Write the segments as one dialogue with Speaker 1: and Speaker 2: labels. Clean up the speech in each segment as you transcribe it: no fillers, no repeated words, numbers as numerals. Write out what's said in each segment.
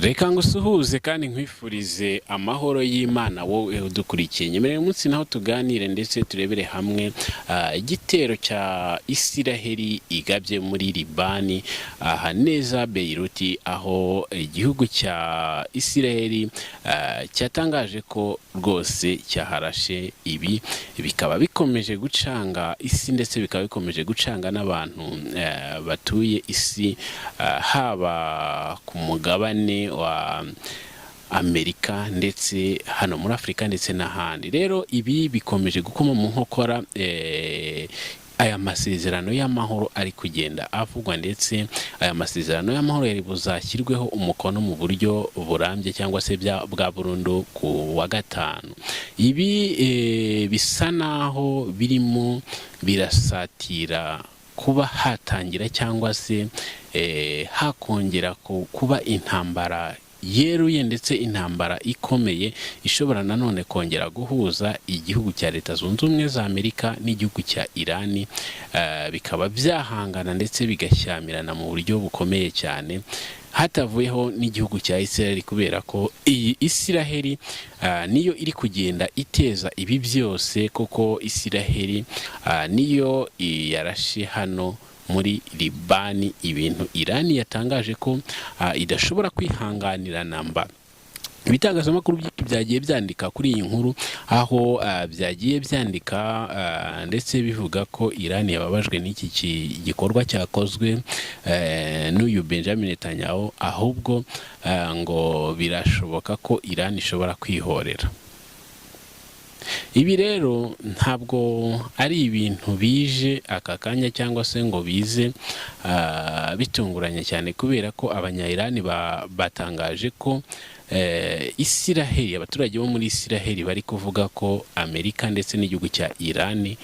Speaker 1: Reka ngusuhuze kandi nkwifurize amahoro y'Imana wowe udukurikiye. Nyemerera umunsi naho tuganire ndetse turebere hamwe igitero cya Isiraheli igabye muri Libani aha neza Beiruti, aho igihugu cya Isiraheli cyatangaje ko rwose cyaharashe. Ibi bikaba bikomeje gucanga isi ndetse bikaba bikomeje gucanga n'abantu batuye isi, haba ku mugabane wa Amerika ndetse hano muri Afrika ndetse n'ahandi. Rero ibi bikomeje gukoma mu nkokora aya masezerano y'amahoro ari kugenda avugwa, ndetse aya masezerano y'amahoro yari buzashyirweho umukono mu buryo burambye cyangwa se bwa burundu ku wa gatanu. Ibi bisa naho birimo birasatira kuba hatangira cyangwa se hakongera kuba intambara yeruye ndetse intambara ikomeye ishobora nanone kongera guhuza igihugu cya Leta Zunze Ubumwe za Amerika n'igihugu cya Irani, bikaba byahangana ndetse bigashyamirana mu buryo bukomeye cyane, hatavuyeho n'igihugu cya Isiraheli, kubera ko iyi Isiraheli niyo iri kugenda iteza ibi byose, kuko Isiraheli niyo yarashe hano muri Libani ibintu Irani yatangaje ko idashobora kwihanganira namba. Ibitangazamakuru byagiye byandika kuri iyi nkuru, aho byagiye byandika ndetse bivuga ko Irani yababajwe n'iki gikorwa cyakozwe n'uyu Benjamin Netanyahu, ahubwo ngo birashoboka ko Irani ishobora kwihorera. Ibi rero ntabwo ari ibintu bije aka kanya cyangwa se ngo bize bitunguranye cyane, kubera ko abanya-Irani batangaje ko Isiraheli, abaturage bo muri Isiraheli bari kuvuga ko Amerika ndetse n'igihugu cya Irani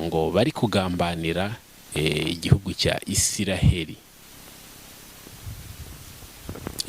Speaker 1: ngo bari kugambanira igihugu cya Isiraheli.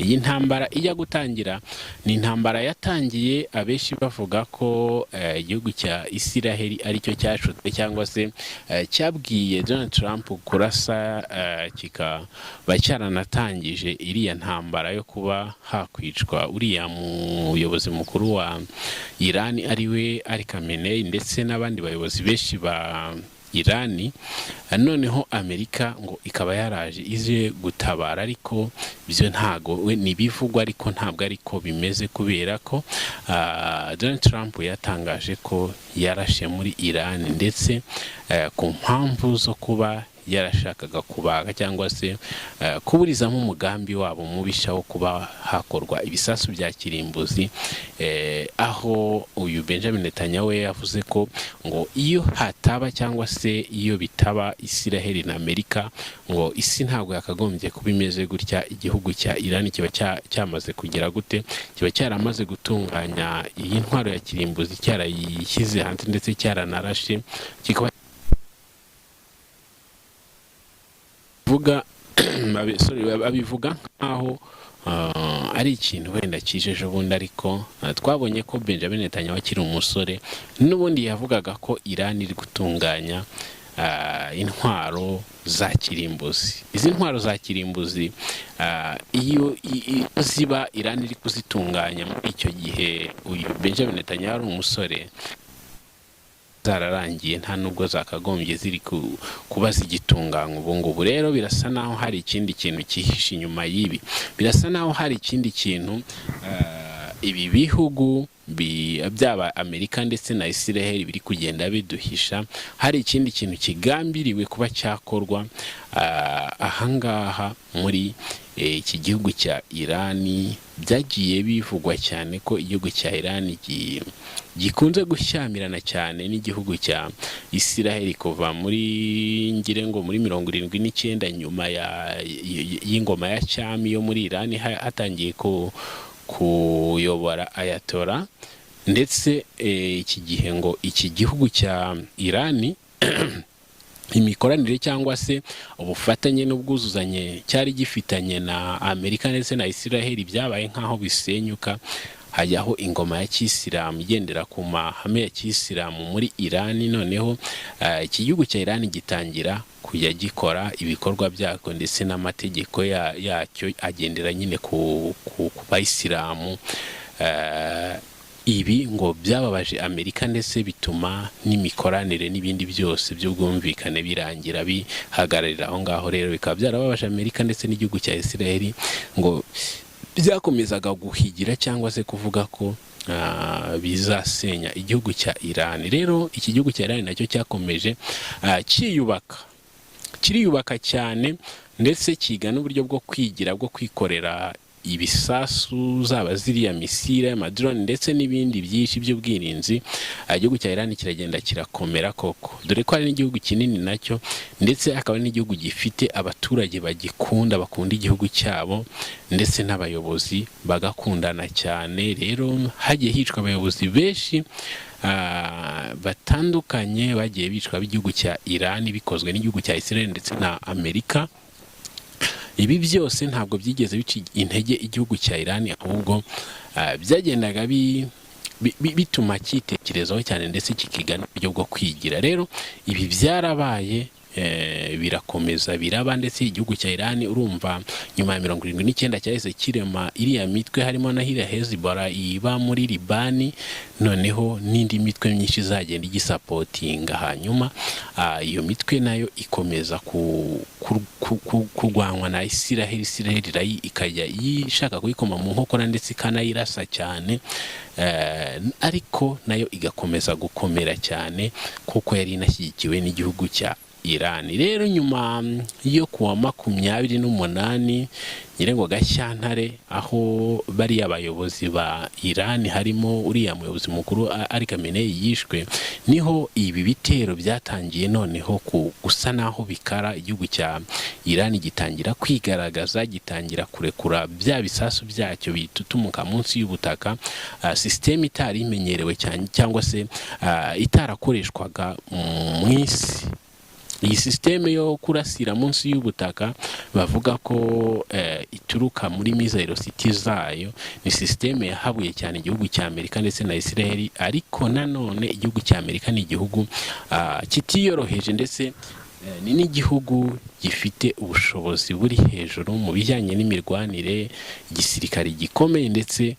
Speaker 1: Iyi ntambara ijya gutangira ni intambara yatangiye abenshi bavuga ko igihugu cya Isiraheli aricyo cyashutse cyangwa se cyabwiye Donald Trump kurasa, kikaba cyaranatangije iriya ntambara yo kuba hakwicwa uriya muyobozi mukuru wa Irani ariwe Ali Khamenei ndetse n'abandi bayobozi benshi ba Irani. Noneho Amerika ngo ikaba yaraje ize gutabara, ariko byo ntago ni bivugwa, ariko ntabwo ariko bimeze, kubera ko Donald Trump yatangaje ko yarashe muri Irani ndetse ku mpamvu zo kuba yarashakaga kubaga cyangwa se kuburizamo umugambi wabo mubisha wo kuba hakorwa ibisasu bya kirimbuzi, aho uyu Benjamin Netanyahu yavuze ko ngo iyo hataba cyangwa se iyo bitaba Isiraheli na Amerika, ngo isi ntabwo yakagombye kuba imeze gutya. Igihugu cya Irani kiba cyamaze kugira gute, kiba cyaramaze gutunganya iyi ntwaro ya kirimbuzi, cyarayishyize hanze ndetse cyaranarashe, kikaba babivuga nkaho ari ikintu wenda kijeje ubundi, ariko twabonye ko Benjamin Netanyahu akiri umusore n'ubundi yavugaga ko Irani iri gutunganya intwaro za kirimbuzi. Izi ntwaro za kirimbuzi iyo ziba Irani iri kuzitunganya muri icyo gihe uyu Benjamin Netanyahu ari umusore, zararangiye nta nubwo zakagombye ziri kuba zigitunganywa. Ubu ngubu rero birasa naho hari ikindi kintu cyihishe inyuma y'ibi, birasa naho hari ikindi kintu ibi bihugu byaba Amerika ndetse na Isiraheli biri kugenda biduhisha. Hari ikindi kintu kigambiriwe kuba cyakorwa ahangaha muri iki gihugu cya Irani. Byagiye bivugwa cyane ko igihugu cya Irani gikunze gushyamirana cyane n'igihugu cya Isiraheli kuva muri ngirengo muri 79 nyuma y'ingoma ya cyami yo muri Irani hatangiye kuyobora Ayatollah, ndetse iki gihe ngo iki gihugu cya Irani imikoranire cyangwa se ubufatanye n'ubwuzuzanye cyari gifitanye na Amerika ndetse na Isiraheli byabaye nkaho bisenyuka, hajyaho ingoma ya kisilamu igendera ku mahame ya kisilamu muri Irani. Noneho iki gihugu cya Irani gitangira kujya gikora ibikorwa byako ndetse n'amategeko yacyo agendera nyine ku bayisilamu. Ibi ngo byababaje Amerika ndetse bituma n'imikoranire n'ibindi byose by'ubwumvikane birangira bihagararira aho ngaho. Rero bikaba byarababaje Amerika ndetse n'igihugu cya Israel, ngo byakomezaga guhigira cyangwa se kuvuga ko bizasenya igihugu cya Iran. Rero iki gihugu cya Iran nacyo cyakomeje kiriyubaka cyane, ndetse kiga n'uburyo bwo kwigira bwo kwikorera ibisasu, zaba ziriya misile, amadrone ndetse n'ibindi byinshi by'ubwirinzi. Igihugu cya Iran kiragenda kirakomera koko, dore ko ari n'igihugu kinini nacyo, ndetse akaba ari n'igihugu gifite abaturage bakunda igihugu cyabo, ndetse n'abayobozi bagakundana cyane. Rero hagiye hicwa abayobozi benshi batandukanye, bagiye bicwa b'igihugu cya Iran bikozwe n'igihugu cya Israel ndetse na Amerika. Ibi byose ntabwo byigeze bica intege igihugu cya Iran, ahubwo byagendaga bituma cyitekerezaho cyane ndetse kikiga n'uburyo bwo kwigira. Rero ibi byarabaye birakomeza biraba, ndetse igihugu cya Iran urumva nyuma ya 79 cyahise kirema iriya mitwe, harimo na hiriya Hezbollah iba muri Libani, noneho n'indi mitwe myinshi izagenda igisapotinga. Hanyuma iyo mitwe nayo ikomeza kurwanwa na Israel ikajya yishaka kuyikoma mu nkokora ndetse ikanayirasa cyane, ariko nayo igakomeza gukomera cyane kuko yari inashyigikiwe n'igihugu cya Iran. Rero nyuma yo kuwa 28 nyirengo Gashyantare, aho bari abayobozi ba Iran harimo uriya muyobozi mukuru Ali Khamenei yishwe, niho ibi bitero byatangiye noneho gusa naho bikara. Igihugu cya Iran gitangira kwigaragaza, gitangira kurekura bya bisasu byacyo bitutumuka munsi y'ubutaka, system itari imenyerewe cyane cyangwa se itarakoreshwaga mu isi. Iyi systeme yo kurasira munsi y'ubutaka bavuga ko ituruka muri missile city zayo, ni systeme yahabuye cyane igihugu cya Amerika ndetse na Israel. Ariko nanone igihugu cya Amerika ni igihugu kitiyoroheje, ndetse ni n'igihugu gifite ubushobozi buri hejuru mu bijyanye n'imirwanire, igisirikare gikomeye ndetse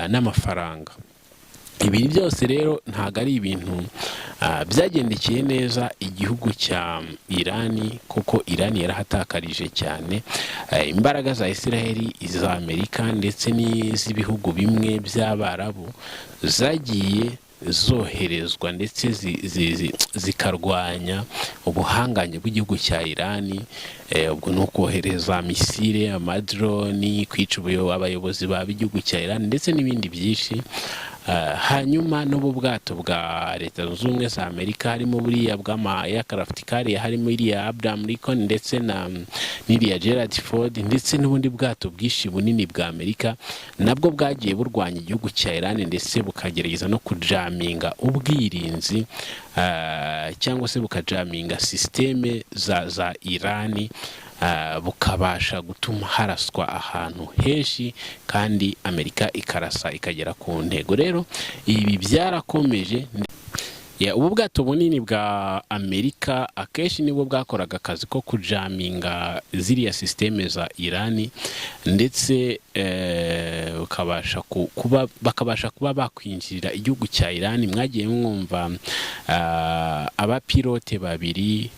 Speaker 1: n'amafaranga. Ibi byose rero ntago ari ibintu byagendekeye neza igihugu cya Iran, kuko Iran yarahatakarije cyane. Imbaraga za Israel, iza Amerika ndetse n'iz'ibihugu bimwe by'Abarabu zagiye zoherezwa ndetse zikarwanya ubuhanganye bw'igihugu cya Iran. Ubwo no kohereza misile, amadrone, kwica abayobozi b'igihugu cya Iran ndetse n'ibindi byinshi. Hanyuma n'ubu bwato bwa Leta Zunze Ubumwe za Amerika, harimo buriya bw'amayacraft carrier, harimo iriya Abraham Lincoln ndetse n'iriya Gerald Ford, ndetse n'ubundi bwato bwinshi bunini bwa Amerika, nabwo bwagiye burwanya igihugu cya Iran ndetse bukagerageza no kujaminga ubwirinzi cyangwa se bukajaminga systeme za Iran, bukabasha gutuma haraswa ahantu henshi kandi Amerika ikarasa ikagera ku ntego. Rero ibi byarakomeje. Ubu bwato bunini bwa Amerika akenshi nibwo bwakoraga akazi ko kujaminga ziriya systeme za Iran, ndetse bakabasha kuba bakwinjirira igihugu cya Iran. Mwagiye mwumva abapilote babiri,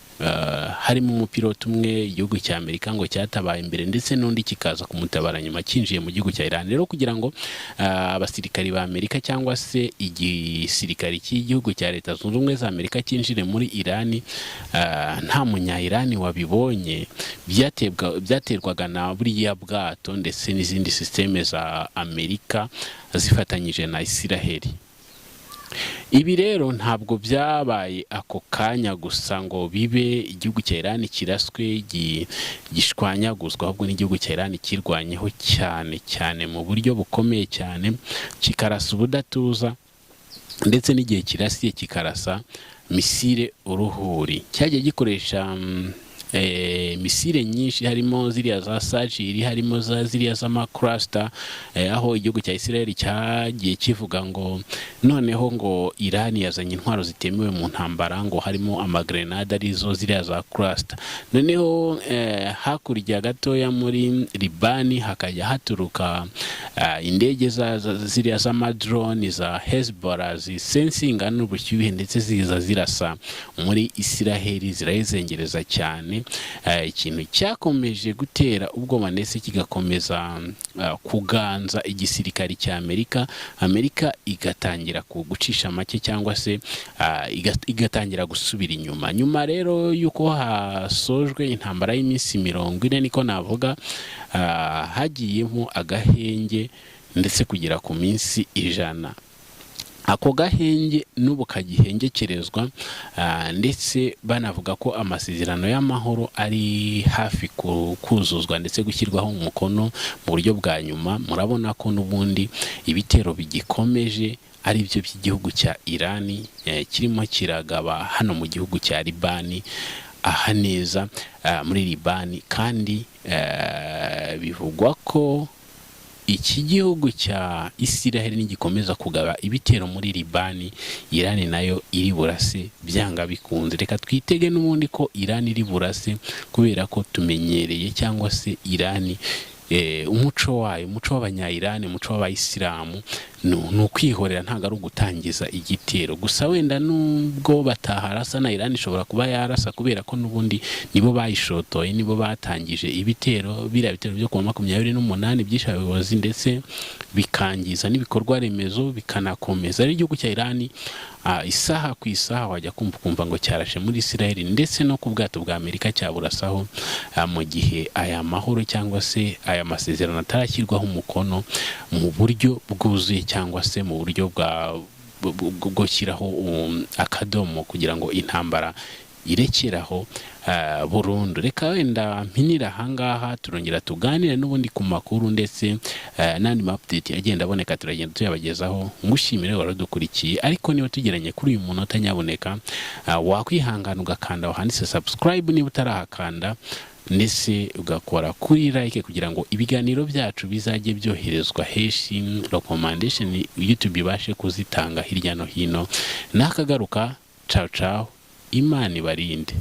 Speaker 1: harimo umupilote umwe igihugu cya Amerika ngo cyatabaye imbere, ndetse n'undi kikaza kumutabara nyuma kinjiye mu gihugu cya Iran. Rero kugira ngo abasirikari ba Amerika cyangwa se igisirikari cy'igihugu cya Leta Zunze Ubumwe za Amerika cyinjire muri Iran, nta munya Iran wabibonye, byaterwaga na buriya bwato ndetse n'izindi systeme za Amerika zifatanyije na Israel. Ibi rero ntabwo byabaye ako kanya gusa ngo bibe igihugu cya Iran kiraswe gishwanyaguzwa, ahubwo n'igihugu cya Iran kirwanyeho cyane mu buryo bukomeye cyane, kikarasa ubudatuza, ndetse n'igihe kirasiye kikarasa misile uruhuri. Cyagiye gikoresha misile nyinshi, harimo ziriya za Sajiri, harimo ziriya z'amakurasita, aho igihugu cya Israel cyagiye kivuga ngo noneho ngo Iran yazanye intwaro zitemewe mu ntambara, ngo harimo amagrenade arizo ziriya za kurasita. Noneho hakurya gatoya muri Libani hakajya haturuka indege ziriya z'amadrone za Hezbollah zisensinga n'ubushyuhe ndetse ziza zirasa muri Israel, zirayizengereza cyane. Ikintu cyakomeje gutera ubwoba ndetse kigakomeza kuganza igisirikari cya Amerika igatangira gucisha make cyangwa se igatangira gusubira inyuma. Nyuma rero yuko hasojwe intambara y'iminsi 40 niko navuga, hagiyemo agahenge ndetse kugera ku minsi 100. Ako gahenge n'ubu kagihengekerezwa, ndetse banavuga ko amasezerano y'amahoro ari hafi kuzuzwa ndetse gushyirwaho umukono mu buryo bwa nyuma. Murabona ko n'ubundi ibitero bigikomeje ari byo by'igihugu cya Iran kirimo kiragaba hano mu gihugu cya Libani, aha neza muri Libani, kandi bivugwa ko iki gihugu cya Israel nigikomeza kugaba ibitero muri Libani, Iran nayo iri burase byanga bikunze. Reka twitege n'ubundi ko Iran iri burase, kubera ko tumenyereye cyangwa se Iran umuco wayo, umuco w'abanya-Iran, umuco w'abayisilamu ni ukwihorera, ntabwo ari ugutangiza igitero gusa. Wenda nubwo bataharasa na Iran ishobora kuba yarasa, kubera ko n'ubundi nibo bayishotoye, nibo batangije ibitero, biriya bitero byo ku 28 byishe abayobozi ndetse bikangiza n'ibikorwa remezo, bikanakomeza. Ari igihugu cya Iran isaha ku isaha wajya kumva ngo cyarashe muri Israel, ndetse no ku bwato bwa Amerika cyaburasaho, mu gihe aya mahoro cyangwa se aya masezerano atarashyirwaho umukono mu buryo bwuzuye, cyangwa se mu buryo bwo gushyiraho akadomo kugira ngo intambara irekeraho burundu. Reka wenda mpinira ahangaha, turongera tuganire n'ubundi ku makuru ndetse n'andi update agenda aboneka, turagenda tuyabagezaho. Ngushimire waradukurikiye, ariko niba tugeranye kuri uyu munota, nyaboneka wakwihangana ugakanda aho handitse subscribe niba utarahakanda, ndetse ugakora kuri like kugira ngo ibiganiro byacu bizajye byoherezwa heshi, recommendation YouTube ibashe kuzitanga hirya no hino. Nakagaruka, ciao ciao, Imana ibarinde.